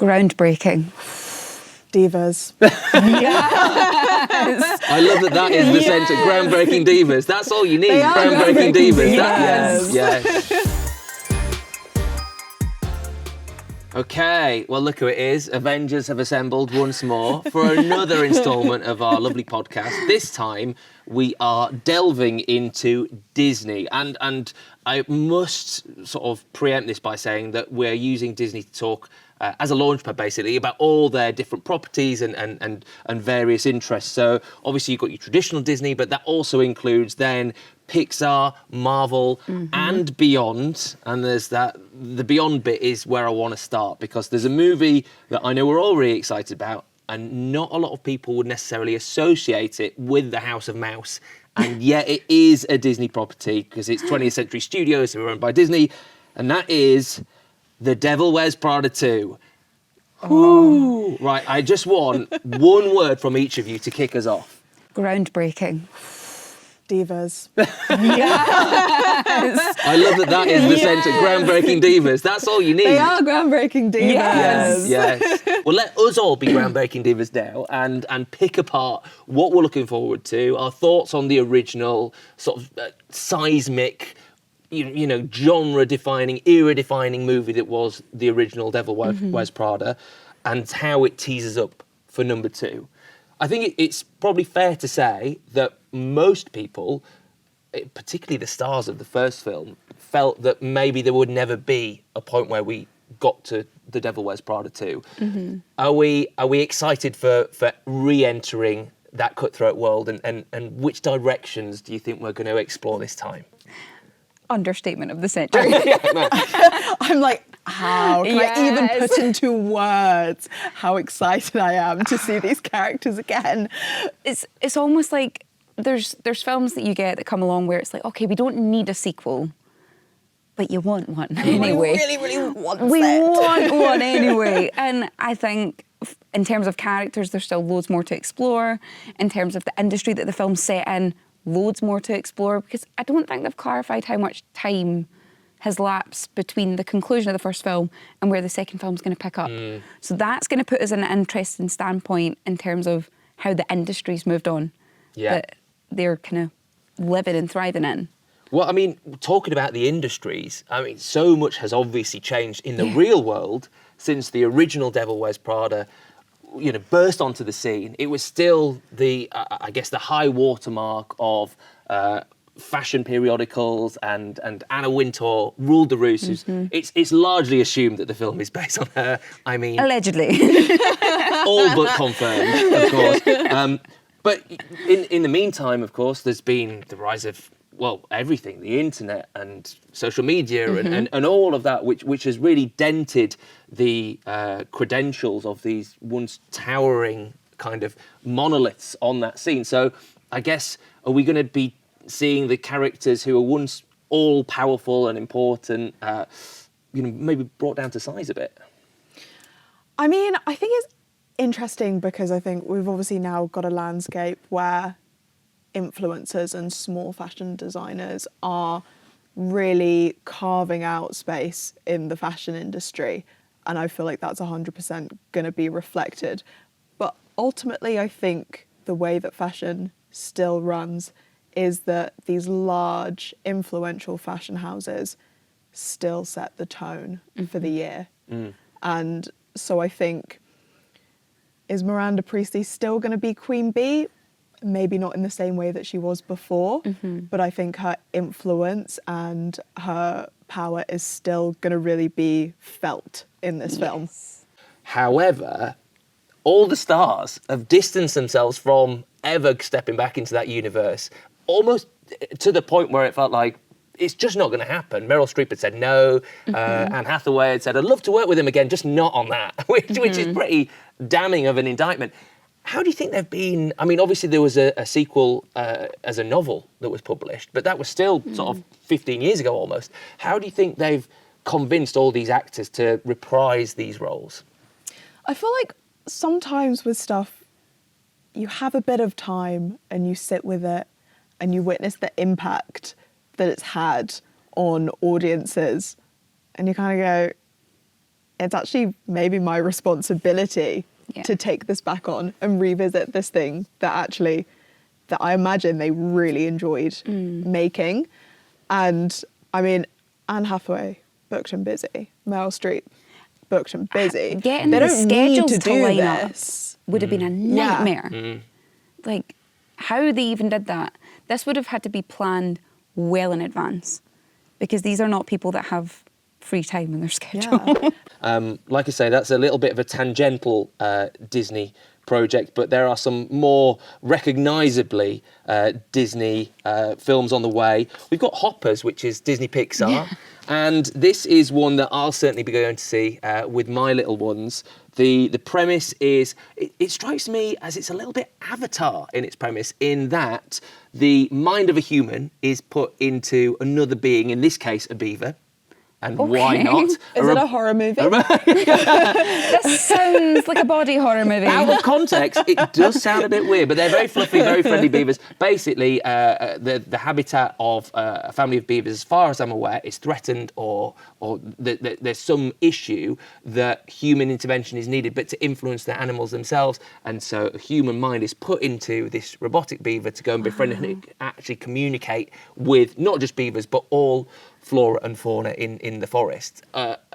Groundbreaking. Divas. Yes. I love that is the centre. Groundbreaking divas. That's all you need. They are Groundbreaking divas. divas. Yes. Okay, well, look who it is. Avengers have assembled once more for another instalment of our lovely podcast. This time, we are delving into Disney. And I must sort of preempt this by saying that we're using Disney to talk as a launchpad, basically, about all their different properties and various interests. So, obviously, you've got your traditional Disney, but that also includes then Pixar, Marvel, and beyond. And there's the beyond bit is where I want to start, because there's a movie that I know we're all really excited about, and not a lot of people would necessarily associate it with the House of Mouse. And yet it is a Disney property, because it's 20th Century Studios, who are owned by Disney, and that is The Devil Wears Prada 2. Ooh. Right, I just want one word from each of you to kick us off. Groundbreaking. Divas. Yes. I love that is the centre. Groundbreaking divas. That's all you need. They are groundbreaking divas. Yes. Well, let us all be groundbreaking divas now and pick apart what we're looking forward to, our thoughts on the original, sort of seismic, you know, genre-defining, era-defining movie that was the original Devil Wears Prada, and how it teases up for number 2. I think it's probably fair to say that most people, particularly the stars of the first film, felt that maybe there would never be a point where we got to The Devil Wears Prada 2. Are we excited for re-entering that cutthroat world, and which directions do you think we're going to explore this time? Understatement of the century. I'm like, how can I even put into words how excited I am to see these characters again? It's almost like there's films that you get that come along where it's like, okay, we don't need a sequel, but you want one anyway. We really, really want We it. want one anyway. And I think in terms of characters, there's still loads more to explore. In terms of the industry that the film's set in, loads more to explore, because I don't think they've clarified how much time has lapsed between the conclusion of the first film and where the second film's going to pick up. So that's going to put us in an interesting standpoint in terms of how the industry's moved on, that they're kind of living and thriving in. Well, I mean, talking about the industries, I mean, so much has obviously changed in the real world since the original Devil Wears Prada, you know, burst onto the scene. It was still the, I guess, the high watermark of fashion periodicals, and Anna Wintour ruled the roost. It's largely assumed that the film is based on her. I mean, allegedly, all but confirmed, of course. But in the meantime, of course, there's been the rise of, well, everything, the internet and social media and all of that, which has really dented the credentials of these once towering kind of monoliths on that scene. So I guess, are we going to be seeing the characters who were once all powerful and important, you know, maybe brought down to size a bit? I mean, I think it's interesting because I think we've obviously now got a landscape where influencers and small fashion designers are really carving out space in the fashion industry. And I feel like that's 100% going to be reflected. But ultimately, I think the way that fashion still runs is that these large, influential fashion houses still set the tone for the year. And so I think, is Miranda Priestly still going to be Queen Bee? Maybe not in the same way that she was before, but I think her influence and her power is still going to really be felt in this film. However, all the stars have distanced themselves from ever stepping back into that universe, almost to the point where it felt like it's just not going to happen. Meryl Streep had said no. Anne Hathaway had said, I'd love to work with him again, just not on that, which is pretty damning of an indictment. How do you think they've been? I mean, obviously there was a sequel as a novel that was published, but that was still sort of 15 years ago almost. How do you think they've convinced all these actors to reprise these roles? I feel like sometimes with stuff, you have a bit of time and you sit with it and you witness the impact that it's had on audiences, and you kind of go, it's actually maybe my responsibility Yeah. to take this back on and revisit this thing that I imagine they really enjoyed making. And I mean, Anne Hathaway, booked and busy. Meryl Streep, booked and busy. Getting they the don't need schedules to to do line up this. would have been a Yeah. nightmare. Like, how they even did that. This would have had to be planned well in advance, because these are not people that have free time in their schedule. Yeah. Like I say, that's a little bit of a tangential Disney project, but there are some more recognisably Disney films on the way. We've got Hoppers, which is Disney Pixar, and this is one that I'll certainly be going to see with my little ones. The premise is, it strikes me as it's a little bit Avatar in its premise, in that the mind of a human is put into another being, in this case a beaver. And why Okay. not? Is it a horror movie? This sounds like a body horror movie. Out of context, it does sound a bit weird, but they're very fluffy, very friendly beavers. Basically, the habitat of a family of beavers, as far as I'm aware, is threatened, or there's some issue that human intervention is needed, but to influence the animals themselves. And so a human mind is put into this robotic beaver to go and befriend and actually communicate with not just beavers, but all flora and fauna in the forest.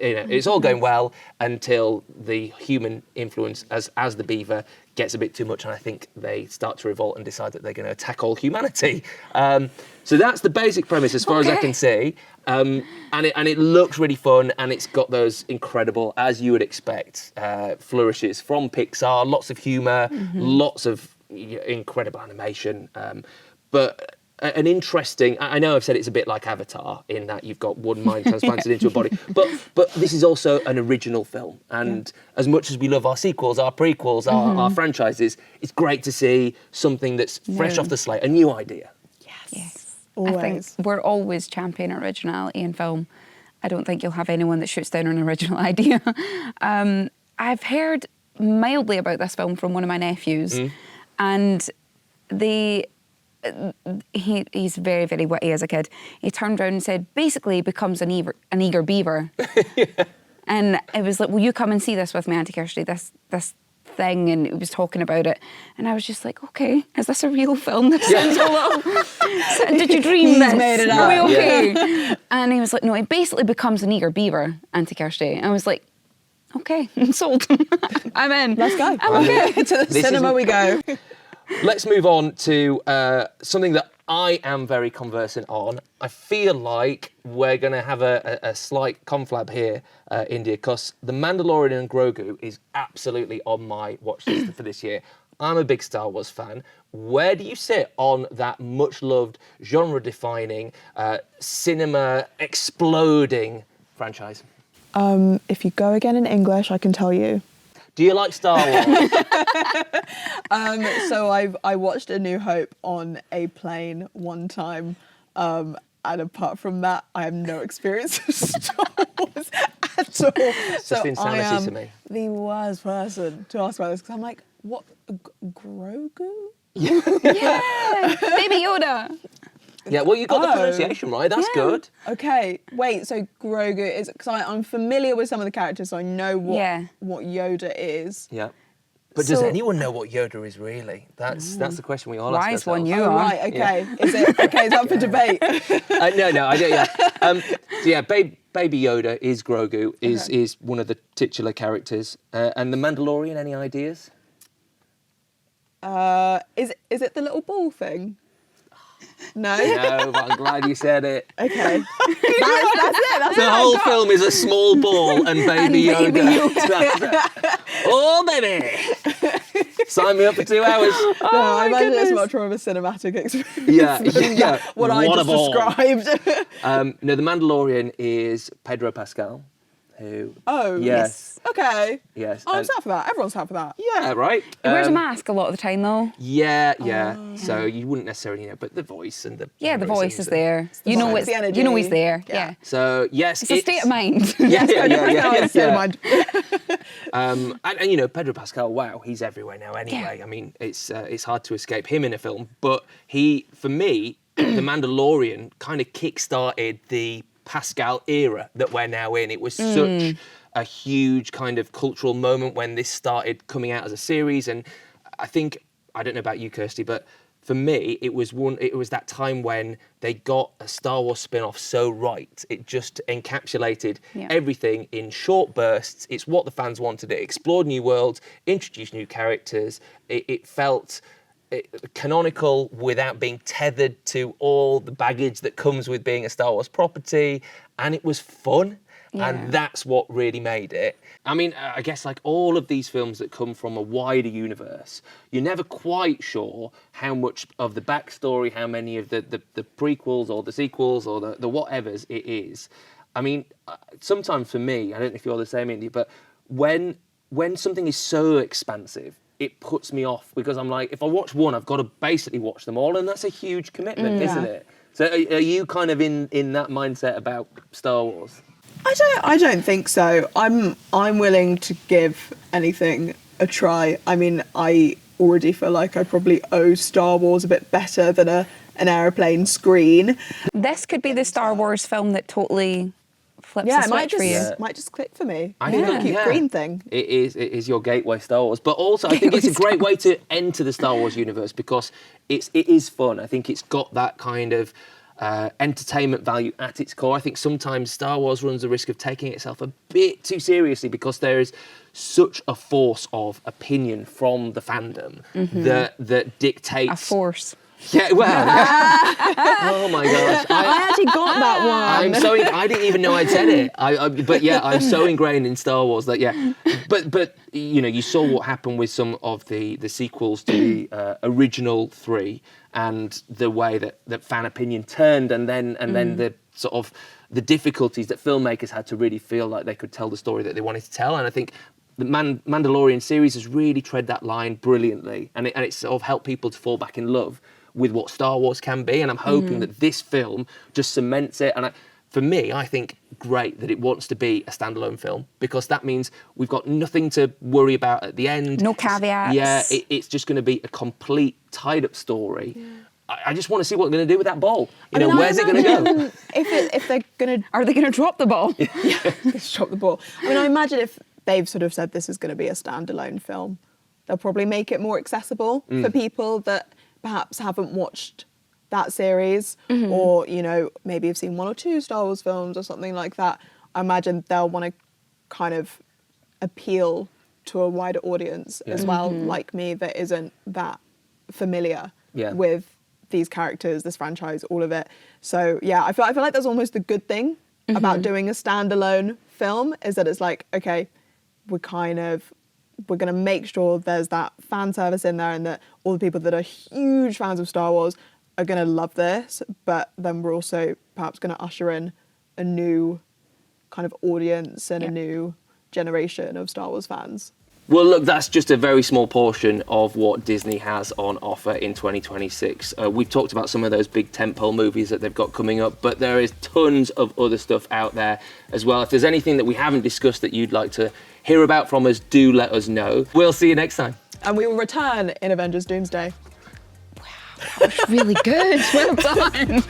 It's all going well until the human influence as the beaver gets a bit too much, and I think they start to revolt and decide that they're going to attack all humanity. So that's the basic premise as far as I can see. And it looks really fun, and it's got those incredible, as you would expect, flourishes from Pixar, lots of humour, lots of incredible animation. But an interesting, I know I've said it's a bit like Avatar in that you've got one mind transplanted into a body, but this is also an original film. And as much as we love our sequels, our prequels, our franchises, it's great to see something that's fresh off the slate, a new idea. Yes. Always. I think we're always championing originality in film. I don't think you'll have anyone that shoots down an original idea. I've heard mildly about this film from one of my nephews, and he's very, very witty as a kid. He turned around and said, basically he becomes an eager beaver. And it was like, will you come and see this with me, Auntie Kirsty, this thing? And he was talking about it. And I was just like, okay, is this a real film? This sounds a little... Did you dream this? He's made it up. Are we okay? And he was like, no, he basically becomes an eager beaver, Auntie Kirsty. And I was like, okay, I'm sold. I'm in. Let's go. I'm okay. To the cinema we go. Let's move on to something that I am very conversant on. I feel like we're going to have a slight conflab here, India, because The Mandalorian and Grogu is absolutely on my watch list for this year. I'm a big Star Wars fan. Where do you sit on that much-loved, genre-defining, cinema-exploding franchise? If you go again in English, I can tell you. Do you like Star Wars? So I watched A New Hope on a plane one time, and apart from that, I have no experience of Star Wars at all. It's just insanity to me. The worst person to ask about this, because I'm like, what, Grogu? Yeah, Baby Yoda. Yeah, well, you got the pronunciation right. That's good. Okay, wait. So Grogu is, because I'm familiar with some of the characters, so I know what Yoda is. Yeah. But does So- anyone know what Yoda is really? That's the question we all ask Wise one, ourselves. you Oh, are. right. Okay. Is it okay? Is that for debate? No, I don't. Yeah, so yeah. Baby Yoda is Grogu. Is one of the titular characters. And the Mandalorian. Any ideas? Is it the little ball thing? No. No, but I'm glad you said it. Okay. That's it. That's The it. whole film is a small ball and Baby Yoda. That's it. Oh, baby! Sign me up for 2 hours. No, I imagine it's goodness. much more of a cinematic experience. Yeah. What I a just ball. described. No, the Mandalorian is Pedro Pascal, who. Oh. Yes. Okay. Yes. Oh, I'm and- sad for that. Everyone's sad for that. Yeah, right. He wears a mask a lot of the time, though. Yeah. So you wouldn't necessarily know, but the voice and the Yeah, the voice is mannerisms there. the You know vibe. it's The energy. you know he's there. Yeah. Yeah. So yes, It's a state of mind. Yeah. And Pedro Pascal. Wow, he's everywhere now. Anyway, Yeah. I mean, it's hard to escape him in a film. But for me, The Mandalorian kind of kick-started the Pascal era that we're now in. It was such a huge kind of cultural moment when this started coming out as a series. And I think, I don't know about you, Kirsty, but for me, it was that time when they got a Star Wars spin-off so right. It just encapsulated everything in short bursts. It's what the fans wanted. It explored new worlds, introduced new characters. It felt canonical without being tethered to all the baggage that comes with being a Star Wars property. And it was fun. Yeah. And that's what really made it. I mean, I guess like all of these films that come from a wider universe, you're never quite sure how much of the backstory, how many of the prequels or the sequels or the whatevers it is. I mean, sometimes for me, I don't know if you're the same, Indy, but when something is so expansive, it puts me off because I'm like, if I watch one, I've got to basically watch them all, and that's a huge commitment, isn't it? So are you kind of in that mindset about Star Wars? I don't think so. I'm willing to give anything a try. I mean, I already feel like I probably owe Star Wars a bit better than an airplane screen. This could be the Star Wars film that totally flips Yeah, the it might switch for you. might just click for me. I think think the cute green thing. It is your gateway Star Wars, but also I think it's a great way to enter the Star Wars universe because it is fun. I think it's got that kind of entertainment value at its core. I think sometimes Star Wars runs the risk of taking itself a bit too seriously because there is such a force of opinion from the fandom that dictates A force. Yeah, well. Oh my gosh. I actually got that one. I didn't even know I'd said it. But yeah, I'm so ingrained in Star Wars that But you know, you saw what happened with some of the sequels to the original three, and the way that fan opinion turned, and then the sort of the difficulties that filmmakers had to really feel like they could tell the story that they wanted to tell. And I think the Mandalorian series has really tread that line brilliantly, and it sort of helped people to fall back in love with what Star Wars can be. And I'm hoping that this film just cements it. And for me, I think great that it wants to be a standalone film, because that means we've got nothing to worry about at the end. No caveats. Yeah, it's just going to be a complete tied up story. Yeah. I just want to see what they're going to do with that ball. You know, where's it going to go? If they're going to... Are they going to drop the ball? Yeah, just drop the ball. I mean, I imagine if they've sort of said this is going to be a standalone film, they'll probably make it more accessible for people that perhaps haven't watched that series, or, you know, maybe have seen one or two Star Wars films or something like that. I imagine they'll want to kind of appeal to a wider audience as well, like me, that isn't that familiar with these characters, this franchise, all of it. So yeah, I feel like that's almost the good thing about doing a standalone film, is that it's like, okay, we're going to make sure there's that fan service in there, and that all the people that are huge fans of Star Wars are going to love this, but then we're also perhaps going to usher in a new kind of audience and a new generation of Star Wars fans. Well, look, that's just a very small portion of what Disney has on offer in 2026. We've talked about some of those big tentpole movies that they've got coming up, but there is tons of other stuff out there as well. If there's anything that we haven't discussed that you'd like to hear about from us, do let us know. We'll see you next time. And we will return in Avengers Doomsday. Wow, that was really good. Well done.